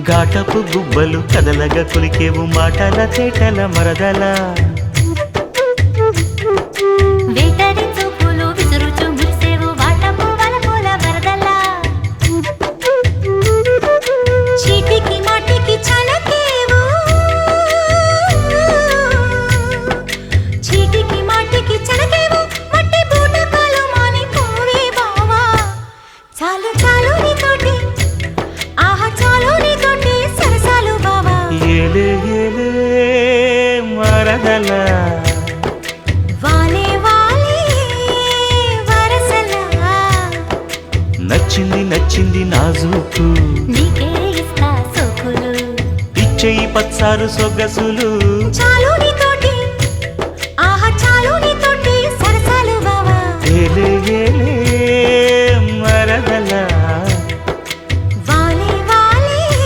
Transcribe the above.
ఘాటపు గుబ్బలు కదలగా కులికేవు మాటల తేటల మరదల వేటడి చూపులు విసురుచు మురిసేవు వాటపు వలపుల వరదల చీటికి మాటికి చలకేవు చీటికి మాటికి చలకేవు మట్టి బూటకాలు మాని పోవే బావా చాలు చాలు నీతోటి ఆహా చాలు నీతోటి సరసాలు బావా ఏలే ఏలే మరదల వాలే వాలే వరసలా నచ్చింది నచ్చింది నాజూకు నీకే ఇస్తా సోకులు ఇచ్చేయి పచ్చారు సొగసులు చాలు